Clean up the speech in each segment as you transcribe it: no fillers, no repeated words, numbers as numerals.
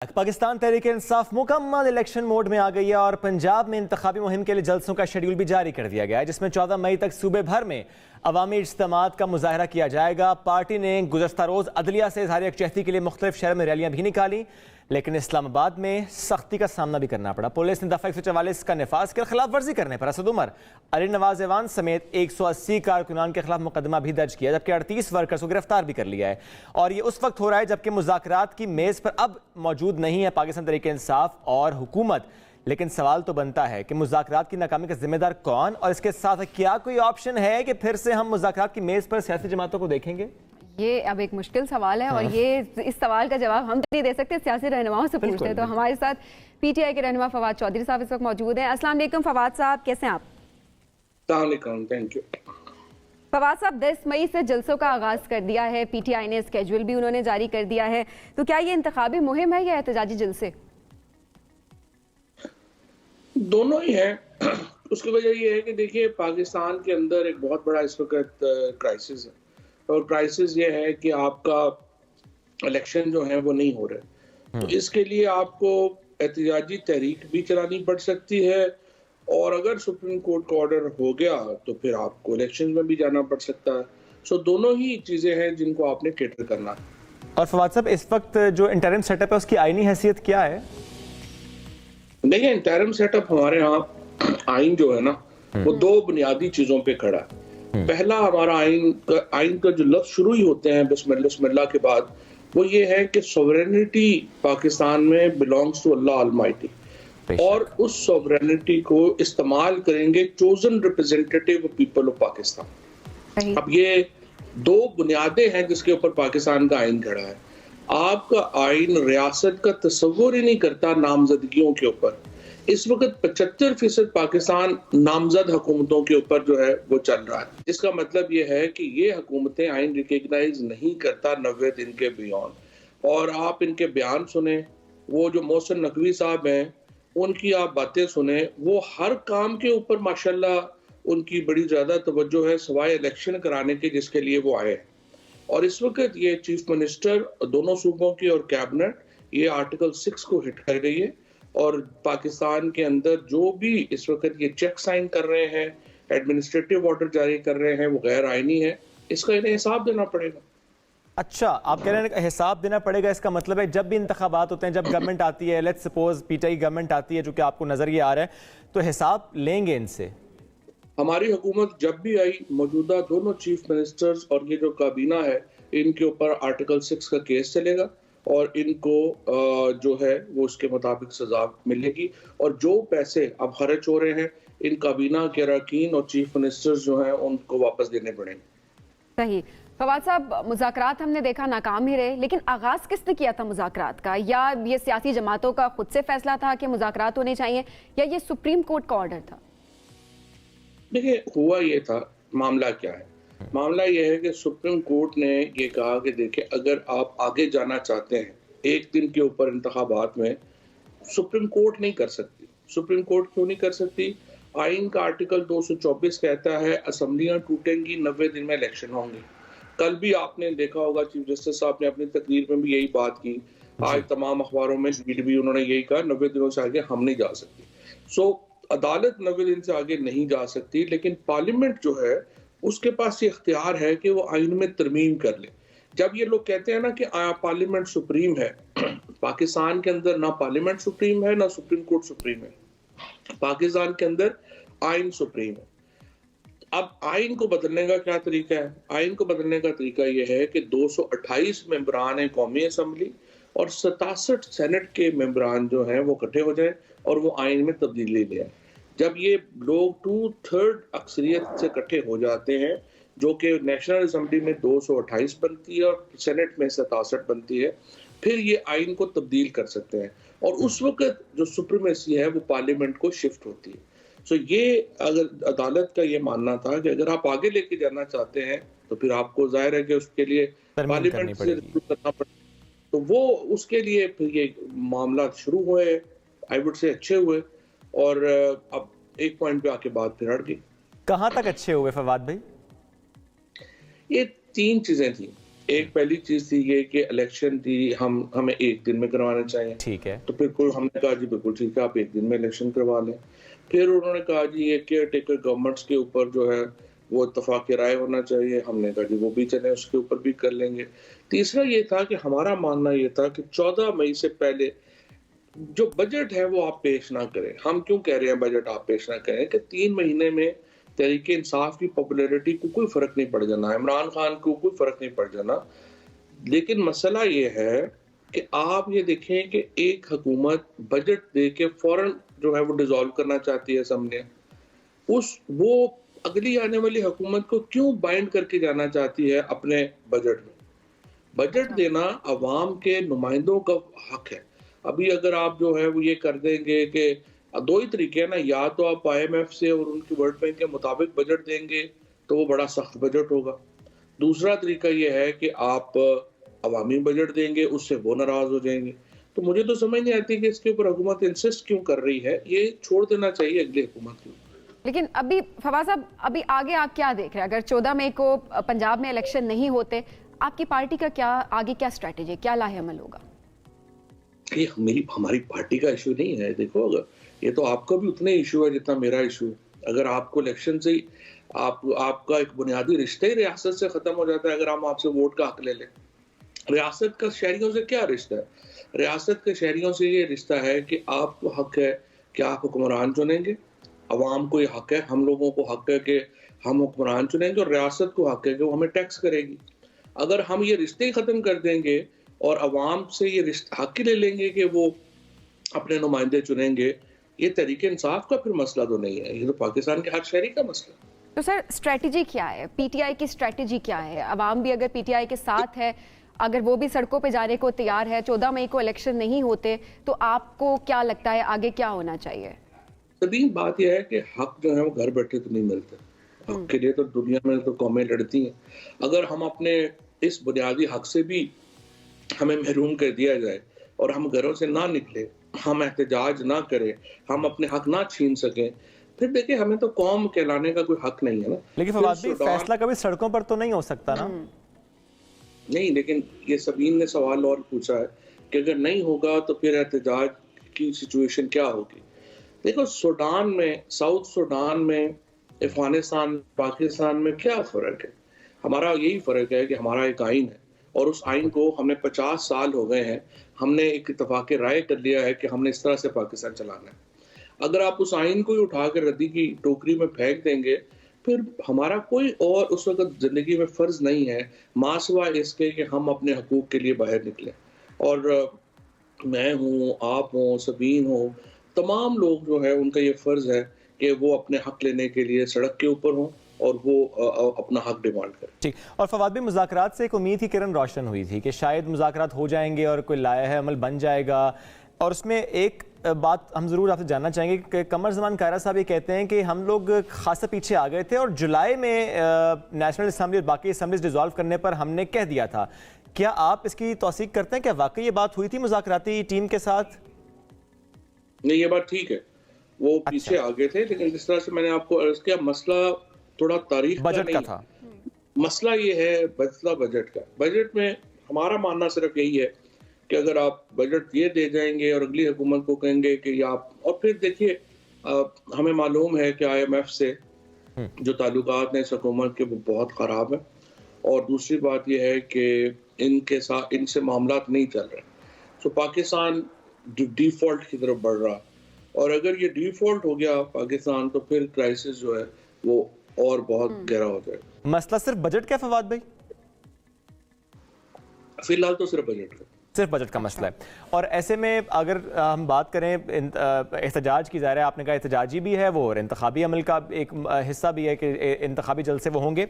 पाकिस्तान तहरीक-ए-इंसाफ मुकम्मल election mode में आ गई है और पंजाब में इंतखाबी मुहिम के लिए जलसों का शेड्यूल भी जारी कर दिया गया है, जिसमें 14 मई तक सूबे भर में अवामी इज्तिमात का मुजाहरा किया जाएगा। पार्टी ने गुज़श्ता रोज़ अदलिया से इज़हार यकजहती के लिए मुख्तलिफ शहर में रैलियां भी निकाली, लेकिन इस्लामाबाद में सख्ती का सामना भी करना पड़ा। पुलिस ने दफ़ा 144 का नफाज कर खिलाफ वर्जी करने पर असद उमर, अली नवाज ऐवान समेत 180 कारकुनान के खिलाफ मुकदमा भी दर्ज किया, जबकि 38 वर्कर्स को गिरफ्तार भी कर लिया है। और ये उस वक्त हो रहा है जबकि मुज़ाकरात की मेज़ पर अब मौजूद नहीं है पाकिस्तान तहरीक-ए-इंसाफ और हुकूमत। लेकिन सवाल तो बनता है कि मुज़ाकरात की नाकामी का जिम्मेदार कौन, और इसके साथ क्या कोई ऑप्शन है कि फिर से हम मुज़ाकरात की मेज़ पर सियासी जमातों को देखेंगे? ये अब एक मुश्किल सवाल है। और ये इस सवाल का जवाब हम तो नहीं दे सकते, सियासी रहनुमाओं से पूछते हैं। तो हमारे साथ पीटीआई के रहनुमा फवाद चौधरी साहब इस वक्त मौजूद हैं। अस्सलाम वालेकुम फवाद साहब, कैसे हैं आप? Thank you. फवाद साहब, 10 मई से जलसों का आगाज कर दिया है, पीटीआई ने स्केड्यूल भी उन्होंने जारी कर दिया है, तो क्या ये इंतखाबी मुहिम है या एहतजाजी जलसे? दोनों ही है। उसकी वजह ये है कि देखिए, पाकिस्तान के अंदर एक बहुत बड़ा इस वक्त क्राइसिस है, और क्राइसिस ये है कि आपका इलेक्शन जो है वो नहीं हो रहे। तो इसके लिए आपको एहतजाजी तहरीक भी चलानी पड़ सकती है, और अगर सुप्रीम कोर्ट का ऑर्डर हो गया तो फिर आपको इलेक्शन में भी जाना पड़ सकता है। सो दोनों ही चीजें हैं जिनको आपने कैटर करना है। और फवाद साहब, इस वक्त जो इंटरिम सेटअप है उसकी आईनी हैसियत क्या है? देखिए, इंटरिम सेटअप हमारे यहाँ आइन जो है ना, वो दो बुनियादी चीजों पे खड़ा है। पहला, हमारा आइन का जो लफ्ज शुरू ही होते हैं बिस्मिल्लाह के बाद, वो ये है कि सॉवरेनिटी पाकिस्तान में बिलोंग्स टू अल्लाह अलमाइटी, और उस सॉवरेनिटी को इस्तेमाल करेंगे chosen representative people of Pakistan. अब ये दो बुनियादें हैं जिसके ऊपर पाकिस्तान का आइन खड़ा है। आपका आइन रियासत का तस्वुर ही नहीं करता नामजदगियों के ऊपर। इस वक्त 75% पाकिस्तान नामजद हुकूमतों के ऊपर जो है वो चल रहा है। इसका मतलब ये है कि ये हुकूमतें आइन रिकग्नाइज नहीं करता 90 दिन के बियॉन्ड। और आप इनके बयान सुने, वो जो मोहसिन नकवी साहब हैं उनकी आप बातें सुने, वो हर काम के ऊपर माशाल्लाह उनकी बड़ी ज्यादा तवज्जो है, सवाए इलेक्शन कराने के जिसके लिए वो आए। और इस वक्त ये चीफ मिनिस्टर दोनों सूबों की और कैबिनेट ये आर्टिकल 6 को हिट कर रही है, और पाकिस्तान के अंदर जो भी इस वक्त ये चेक साइन कर रहे हैं, एडमिनिस्ट्रेटिव ऑर्डर जारी कर रहे हैं, वो गैर आईनी है। इसका इन्हें हिसाब देना पड़ेगा। अच्छा, आप कह रहे हैं हिसाब देना पड़ेगा, इसका मतलब है जब भी इंतखाबात होते हैं, जब गवर्नमेंट आती है, लेट्स सपोज पीटीआई गवर्नमेंट आती है जो कि आपको नजर ये आ रहा है, तो हिसाब लेंगे इनसे? हमारी हुकूमत जब भी आई, मौजूदा दोनों चीफ मिनिस्टर्स और ये जो काबीना है, इनके ऊपर आर्टिकल 6 का केस चलेगा, और इनको जो है वो उसके मुताबिक सजा मिलेगी। और जो पैसे अब खर्च हो रहे हैं, इन काबीना के अरकान और चीफ मिनिस्टर्स जो हैं उनको वापस देने पड़ेंगे। सही। फवाद साहब, मुज़ाकरात हमने देखा नाकाम ही रहे, लेकिन आगाज किसने किया था मुज़ाकरात का? या ये सियासी जमातों का खुद से फैसला था कि मुज़ाकरात होने चाहिए, या ये सुप्रीम कोर्ट का ऑर्डर था? देखिए, हुआ ये था, मामला क्या है? मामला यह है कि सुप्रीम कोर्ट ने ये कहा कि देखिए, अगर आप आगे जाना चाहते हैं एक दिन के ऊपर इंतखाबात में, सुप्रीम कोर्ट नहीं कर सकती। सुप्रीम कोर्ट क्यों नहीं कर सकती? आइन का आर्टिकल 224 कहता है असम्बलियां टूटेंगी, 90 दिन में इलेक्शन होंगे। कल भी आपने देखा होगा, चीफ जस्टिस साहब ने अपनी तकरीर में भी यही बात की। आज तमाम अखबारों में लीड भी उन्होंने यही कहा, 90 दिनों से आगे हम नहीं जा सकते। सो अदालत 90 दिन से आगे नहीं जा सकती, लेकिन पार्लियामेंट जो है उसके पास ये इख्तियार है कि वो आइन में तरमीम कर ले। जब ये लोग कहते हैं ना कि पार्लियामेंट सुप्रीम है, पाकिस्तान के अंदर ना पार्लियामेंट सुप्रीम है ना सुप्रीम कोर्ट सुप्रीम है। पाकिस्तान के अंदर आइन सुप्रीम है। अब आइन को बदलने का क्या तरीका है? आइन को बदलने का तरीका यह है कि 228 मेंबरान कौमी असम्बली और 67 सेनेट के मेंबरान जो हैं वो इकट्ठे हो जाएं और वो आइन में तब्दीली ले आए। जब ये लोग 2/3 अक्सरियत से इकट्ठे हो जाते हैं, जो कि नेशनल असम्बली में 228 बनती है और सेनेट में 67 बनती है, फिर ये आइन को तब्दील कर सकते हैं, और उस वक्त जो सुप्रीमेसी है वो पार्लियामेंट को शिफ्ट होती है। सो ये अगर अदालत का ये मानना था कि अगर आप आगे लेके जाना चाहते हैं तो फिर आपको जाहिर है कि उसके लिए पार्लियामेंट से करना पड़ेगा। तो वो उसके लिए फिर ये मामला शुरू हुए, आई वुड से अच्छे हुए, और अब एक पॉइंट पे आके बात फिर हट गई। कहां तक अच्छे हुए फवाद भाई? ये 3 चीजें थी। एक पहली चीज थी ये कि इलेक्शन थी, हमें एक दिन में करवाना चाहिए। ठीक है। तो बिल्कुल हमने कहा जी बिल्कुल ठीक है, आप एक दिन में इलेक्शन करवा लें। फिर उन्होंने कहा जी ये केयर टेकर गवर्नमेंट्स के ऊपर जो है वो इत्तफाक़ राय होना चाहिए। हमने कहा जी वो भी चले, उसके ऊपर भी कर लेंगे। तीसरा ये था कि हमारा मानना ये था कि 14 मई से पहले जो बजट है वो आप पेश ना करें। हम क्यों कह रहे हैं बजट आप पेश ना करें कि 3 महीने में तहरीक इंसाफ की पॉपुलैरिटी को कोई फर्क नहीं पड़ जाना, इमरान खान को कोई फर्क नहीं पड़ जाना। लेकिन मसला ये है कि आप ये देखें कि एक हुकूमत बजट दे के फौरन जो है वो डिसॉल्व करना चाहती है असम्बली, वो अगली आने वाली हुकूमत को क्यों बाइंड करके जाना चाहती है अपने बजट में। बजट देना अवाम के नुमाइंदों का हक है। अभी अगर आप जो है वो ये कर देंगे कि दो ही तरीके हैं ना, या तो आप IMF से और उनकी वर्ल्ड बैंक के मुताबिक बजट देंगे तो वो बड़ा सख्त बजट होगा। दूसरा तरीका ये है कि आप अवामी बजट देंगे, उससे वो नाराज हो जाएंगे। तो मुझे तो समझ नहीं आती कि इसके ऊपर हुकूमत इंसिस्ट क्यों कर रही है, ये छोड़ देना चाहिए अगली हुकूमत को। लेकिन अभी फवाद साहब, अभी आगे आप क्या देख रहे हैं? अगर 14 मई को पंजाब में इलेक्शन नहीं होते, आपकी पार्टी का क्या आगे क्या स्ट्रेटेजी, क्या लाहेअमल होगा? ये हमारी पार्टी का इशू नहीं है। देखो, अगर ये तो आपका भी उतने इशू है जितना मेरा इशू है। अगर आपको इलेक्शन से आपका एक बुनियादी रिश्ता ही रियासत से खत्म हो जाता है, अगर हम आपसे वोट का हक ले लें। रियासत का शहरियों से क्या रिश्ता है? रियासत के शहरियों से ये रिश्ता है कि आपको हक है कि आप हुक्मरान चुनेंगे, अवाम को ये हक है, हम लोगों को हक है कि हम हुक्मरान चुनेंगे, और रियासत को हक है कि वो हमें टैक्स करेगी। अगर हम ये रिश्ते ही खत्म कर देंगे और अवाम से ये रिश्ता हक ही ले लेंगे कि वो अपने नुमाइंदे चुनेंगे, ये तरीके इंसाफ का फिर मसला तो नहीं है, ये तो पाकिस्तान के हर शहरी का मसला है। तो सर, स्ट्रेटजी क्या है? पीटीआई की स्ट्रेटजी क्या है? अवाम भी अगर पीटीआई के साथ है, अगर वो भी सड़कों पे जाने को तैयार है, 14 मई को इलेक्शन नहीं होते, तो आपको क्या लगता है आगे क्या होना चाहिए? सदीन बात यह है कि हक जो है वो घर बैठे तो नहीं मिलते। हक के लिए तो दुनिया में तो कौमें लड़ती हैं। अगर हम अपने इस बुनियादी हक से भी हमें महरूम कर दिया जाए और हम घरों से ना निकले, हम एहतजाज ना करें, हम अपने हक ना छीन सकें, फिर देखिए हमें तो कौम कहलाने का कोई हक नहीं है ना। लेकिन फवाद भाई, फैसला कभी सड़कों पर तो नहीं हो सकता ना? नहीं, लेकिन ये सबीन ने सवाल और पूछा है कि अगर नहीं होगा तो फिर एहतजाज की सिचुएशन क्या होगी। देखो, सूडान में, साउथ सूडान में, अफगानिस्तान, पाकिस्तान में क्या फ़र्क है? हमारा यही फ़र्क है कि हमारा एक आइन है और उस आइन को हमने 50 साल हो गए हैं, हमने एक इत्तफाक़ राय कर लिया है कि हमने इस तरह से पाकिस्तान चलाना है। अगर आप उस आइन को ही उठा कर रद्दी की टोकरी में फेंक देंगे, फिर हमारा कोई और उस वक़्त ज़िंदगी में फ़र्ज़ नहीं है मासिवा इसके कि हम अपने हकूक़ के लिए बाहर निकलें। और मैं हूँ, आप हों, सबीन हो, तमाम लोग जो है उनका ये फ़र्ज़ है कि वो अपने हक लेने के लिए सड़क के ऊपर हों और वो अपना हक डिमांड करें। ठीक। और फवाद भी, मुज़ाकरात से एक उम्मीद ही किरण रोशन हुई थी कि शायद मुज़ाकरात हो जाएंगे और कोई लाया अमल बन जाएगा। और उसमें एक बात हम ज़रूर आपसे जानना चाहेंगे कि कमर ज़मान कायरा साहब ये कहते हैं कि हम लोग खासा पीछे आ गए थे और जुलाई में नेशनल असम्बली और बाकी असम्बलीज डिज़ॉल्व करने पर हमने कह दिया था। क्या आप इसकी तौसीक करते हैं? क्या वाकई ये बात हुई थी मुज़ाकराती टीम के साथ? नहीं, ये बात ठीक है, वो पीछे आ गए थे, लेकिन जिस तरह से मैंने आपको अर्ज किया, मसला थोड़ा तारीख बजट का था। मसला ये है मसला बजट का। बजट में हमारा मानना सिर्फ यही है कि अगर आप बजट ये दे जाएंगे और अगली हुकूमत को कहेंगे कि आप, और फिर देखिए हमें मालूम है कि IMF से जो ताल्लुकात हैं इस हुकूमत के वो बहुत ख़राब हैं, और दूसरी बात यह है कि इनके साथ इनसे मामलात नहीं चल रहे। तो पाकिस्तान डिफ़ॉल्ट की तरफ बढ़ रहा, और अगर ये डिफ़ॉल्ट हो गया पाकिस्तान, तो फिर क्राइसिस जो है वो और बहुत गहरा हो जाएगा। मसला सिर्फ बजट का फवाद भाई? फिलहाल तो सिर्फ बजट का, सिर्फ बजट का मसला है। और ऐसे में अगर हम बात करें एहतजाज की, ज़ाहिर है आपने कहा एहतजाजी भी है वो और इंतखाबी अमल का एक हिस्सा भी है कि इंतखाबी जलसे वो होंगे।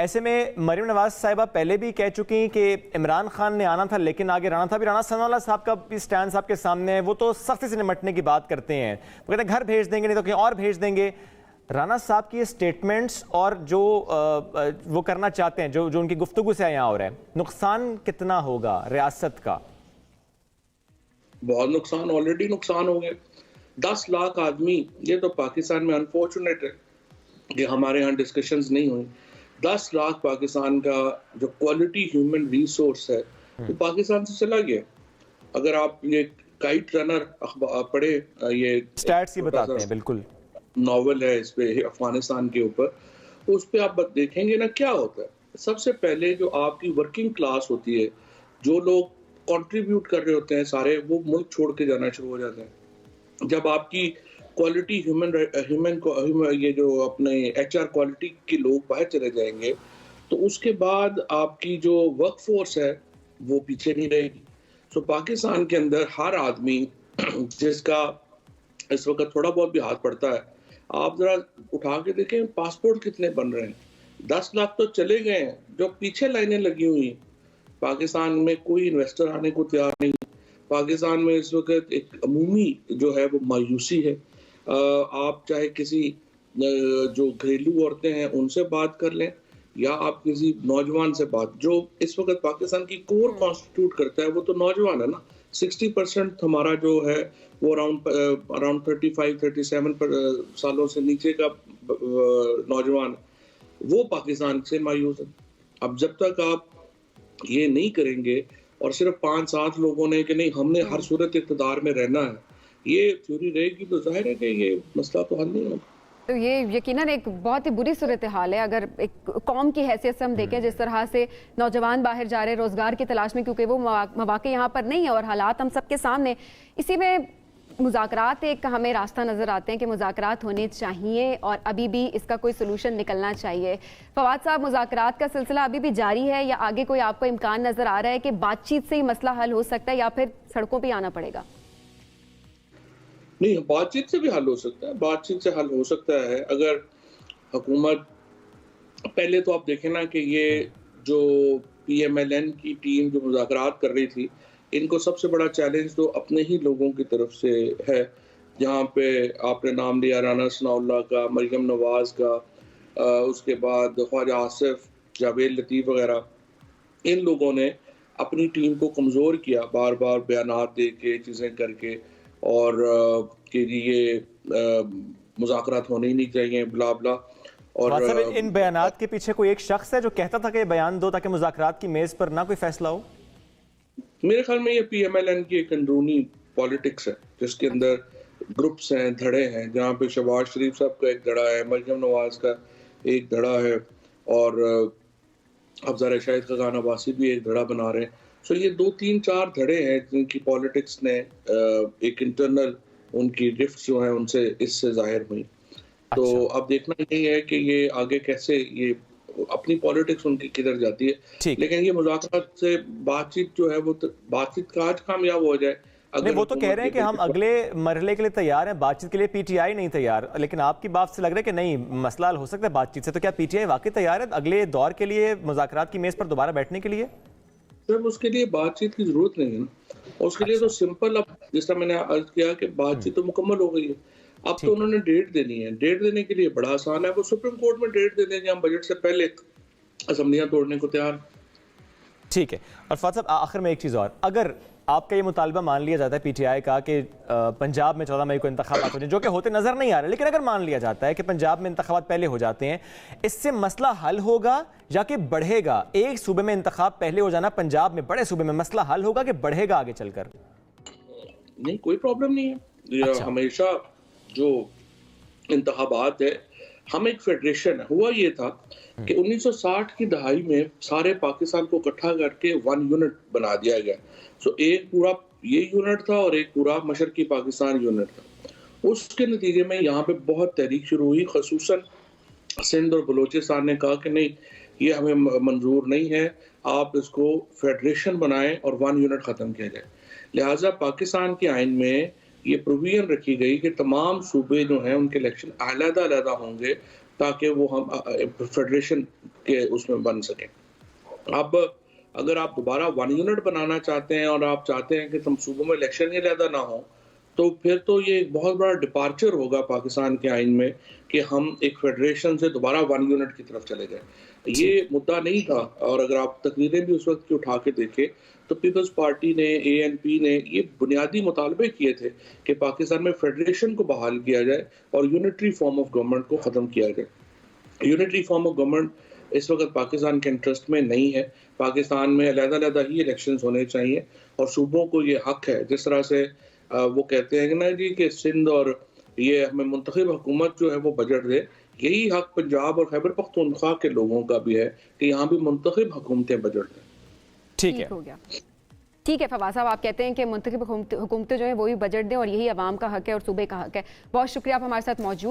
ऐसे में मरीम नवाज साहिबा पहले भी कह चुकी कि इमरान खान ने आना था लेकिन आगे राना था भी। राना सनाउल्लाह साहब का भी स्टैंड आपके सामने है, वो तो सख्ती से निपटने की बात करते हैं, वो कहते हैं घर भेज देंगे, नहीं तो कहीं और भेज देंगे। राना साहब की स्टेटमेंट्स और जो वो करना चाहते हैं, जो उनकी गुफ्तगू से यहाँ हो रहा है, नुकसान कितना होगा रियासत का? बहुत नुकसान, ऑलरेडी नुकसान हो गए। 10 लाख आदमी, ये तो पाकिस्तान में अनफॉर्चुनेट है कि हमारे यहाँ डिस्कशंस नहीं हुई। 10 लाख पाकिस्तान का जो क्वालिटी ह्यूमन रिसोर्स है वो पाकिस्तान से चला गया। अगर आप ये काइट रनर पढ़े, ये स्टैट्स ही बताते हैं, बिल्कुल नॉवल है इस पे अफगानिस्तान के ऊपर, उस पे आप देखेंगे ना क्या होता है। सबसे पहले जो आपकी वर्किंग क्लास होती है, जो लोग कंट्रीब्यूट कर रहे होते हैं सारे, वो मुल्क छोड़ के जाना शुरू हो जाते हैं। जब आपकी क्वालिटी ह्यूमन ये जो अपने HR क्वालिटी के लोग बाहर चले जाएंगे, तो उसके बाद आपकी जो वर्क फोर्स है वो पीछे नहीं रहेगी। सो पाकिस्तान के अंदर हर आदमी जिसका इस वक्त थोड़ा बहुत भी हाथ पड़ता है, आप जरा उठा के देखें पासपोर्ट कितने बन रहे हैं। 10 लाख तो चले गए हैं, जो पीछे लाइनें लगी हुई हैं। पाकिस्तान में कोई इन्वेस्टर आने को तैयार नहीं। पाकिस्तान में इस वक्त एक अमूमी जो है वो मायूसी है। आप चाहे किसी जो घरेलू औरतें हैं उनसे बात कर लें, या आप किसी नौजवान से बात, जो इस वक्त पाकिस्तान की कोर कॉन्स्टिट्यूट करता है वो तो नौजवान है ना। 60% हमारा जो है वो अराउंड 35-37 सालों से नीचे का नौजवान, वो पाकिस्तान से मायूस है। अब जब तक आप ये नहीं करेंगे और सिर्फ 5-7 लोगों ने कि नहीं हमने हर सूरत इक़्तिदार में रहना है, ये थ्योरी रहेगी, तो जाहिर है कि ये मसला तो हल नहीं होगा। तो ये यकीनन एक बहुत ही बुरी सूरत हाल है। अगर एक कौम की हैसियत से हम देखें, जिस तरह से नौजवान बाहर जा रहे हैं रोजगार की तलाश में, क्योंकि वो मौके यहाँ पर नहीं है और हालात हम सबके सामने। इसी में मुज़ाकरात एक हमें रास्ता नज़र आते हैं कि मुज़ाकरात होने चाहिए और अभी भी इसका कोई सोल्यूशन निकलना चाहिए। फवाद साहब, मुज़ाकरात का सिलसिला अभी भी जारी है या आगे कोई आपको इम्कान नज़र आ रहा है कि बातचीत से ही मसला हल हो सकता है या फिर सड़कों पर आना पड़ेगा? नहीं, बातचीत से भी हल हो सकता है। बातचीत से हल हो सकता है अगर हुकूमत, पहले तो आप देखें ना कि ये जो PMLN की टीम जो मुज़ाकरात कर रही थी, इनको सबसे बड़ा चैलेंज तो अपने ही लोगों की तरफ से है। जहाँ पे आपने नाम लिया राना सनाउल्लाह का, मरियम नवाज का, उसके बाद ख्वाजा आसिफ, जावेद लतीफ़ वगैरह, इन लोगों ने अपनी टीम को कमज़ोर किया, बार बार बयानात दे के, चीज़ें करके, और कि ये मुज़ाकरात होने ही नहीं चाहिए, ब्ला ब्ला। और इन बयानात के पीछे कोई एक शख्स है जो कहता था कि बयान दो ताकि मुज़ाकरात की मेज़ पर ना कोई फैसला हो? मेरे ख्याल में ये PMLN की एक अंदरूनी पॉलिटिक्स है, जिसके अंदर ग्रुप्स हैं, धड़े हैं, जहाँ पे शहबाज शरीफ साहब का एक धड़ा है, मरियम नवाज का एक धड़ा है, और अफजल शाहिद खान अब्बासी भी एक धड़ा बना रहे हैं। सो ये 2-3-4 धड़े हैं जिनकी पॉलिटिक्स ने एक इंटरनल उनकी रिफ्ट जो है उनसे इससे जाहिर हुई। तो अब देखना यही है कि ये आगे कैसे ये अपनी पॉलिटिक्स उनकी किधर जाती है। लेकिन ये मुज़ाकरात से बातचीत जो है वो बातचीत का आज कामयाब हो जाए। नहीं, वो तो कह रहे हैं कि हम अगले मरहले के लिए तैयार हैं, बातचीत के लिए PTI नहीं तैयार। लेकिन आपकी बात से लग रहा है कि नहीं, मसला हो सकता है बातचीत से। तो क्या PTI वाकई तैयार है अगले दौर के लिए, मुज़ाकरात की मेज़ पर दोबारा बैठने के लिए? सर, उसके लिए बातचीत की जरूरत नहीं है ना। उसके लिए तो सिंपल, अब जिस तरह मैंने अर्ज किया कि बातचीत तो मुकम्मल हो गई है, अब तो उन्होंने डेट देनी है। डेट देने के लिए बड़ा आसान है, वो सुप्रीम कोर्ट में डेट दे देंगे, हम बजट से पहले असम्बलियां तोड़ने को तैयार। ठीक है। और फाद साहब, आखिर में एक चीज़ और, अगर आपका ये मुतालबा मान लिया जाता है PTI का कि पंजाब में 14 मई को इंतखाबात हो जाए, जो कि होते नजर नहीं आ रहे, लेकिन अगर मान लिया जाता है कि पंजाब में इंतखाबात पहले हो जाते हैं, इससे मसला हल होगा या कि बढ़ेगा? एक सूबे में इंतखाब पहले हो जाना, पंजाब में, बड़े सूबे में, मसला हल होगा कि बढ़ेगा आगे चलकर? नहीं, कोई प्रॉब्लम नहीं है। अच्छा। हमेशा जो इंतखाबात है, हम एक फेडरेशन है। हुआ ये था कि 1960 की दहाई में सारे पाकिस्तान को इकट्ठा करके 1 यूनिट बना दिया गया। सो एक पूरा ये यूनिट था और एक पूरा मशरकी पाकिस्तान यूनिट था। उसके नतीजे में यहाँ पे बहुत तहरीक शुरू हुई, खसूसन सिंध और बलोचिस्तान ने कहा कि नहीं, ये हमें मंजूर नहीं है, आप इसको फेडरेशन बनाएं और 1 यूनिट ख़त्म किया जाए। लिहाजा पाकिस्तान के आइन में ये प्रोविजन रखी गई कि तमाम सूबे जो हैं उनके इलेक्शन अलग-अलग होंगे ताकि वो हम फेडरेशन के उसमें बन सकें। अब अगर आप दोबारा 1 यूनिट बनाना चाहते हैं और आप चाहते हैं कि तुम सूबों में इलेक्शन ही अलग ना हो, तो फिर तो ये एक बहुत बड़ा डिपार्चर होगा पाकिस्तान के आइन में कि हम एक फेडरेशन से दोबारा 1 यूनिट की तरफ चले जाएं। ये मुद्दा नहीं था, और अगर आप तकरीरें भी उस वक्त की उठा के देखें तो पीपल्स पार्टी ने, ANP ने ये बुनियादी मुतालबे किए थे कि पाकिस्तान में फेडरेशन को बहाल किया जाए और यूनिटरी फॉर्म ऑफ गवर्नमेंट को ख़त्म किया जाए। यूनिटरी फॉर्म ऑफ गवर्नमेंट इस वक्त पाकिस्तान के इंटरेस्ट में नहीं है। पाकिस्तान में अलग-अलग ही इलेक्शंस होने चाहिए और सूबों को ये हक है, जिस तरह से वो कहते हैं ना जी कि सिंध और ये हमें मुंतखब हुकूमत जो है वो बजट दे, यही हक पंजाब और खैबर पख्तूनख्वा के लोगों का भी है कि यहाँ भी मुंतखब हुकूमतें बजट दें। ठीक है, हो गया। ठीक है फवाद साहब, आप कहते हैं कि मुंतखब हुकूमतें जो हैं वो भी बजट दें और यही अवाम का हक है और सूबे का हक है। बहुत शुक्रिया आप हमारे साथ मौजूद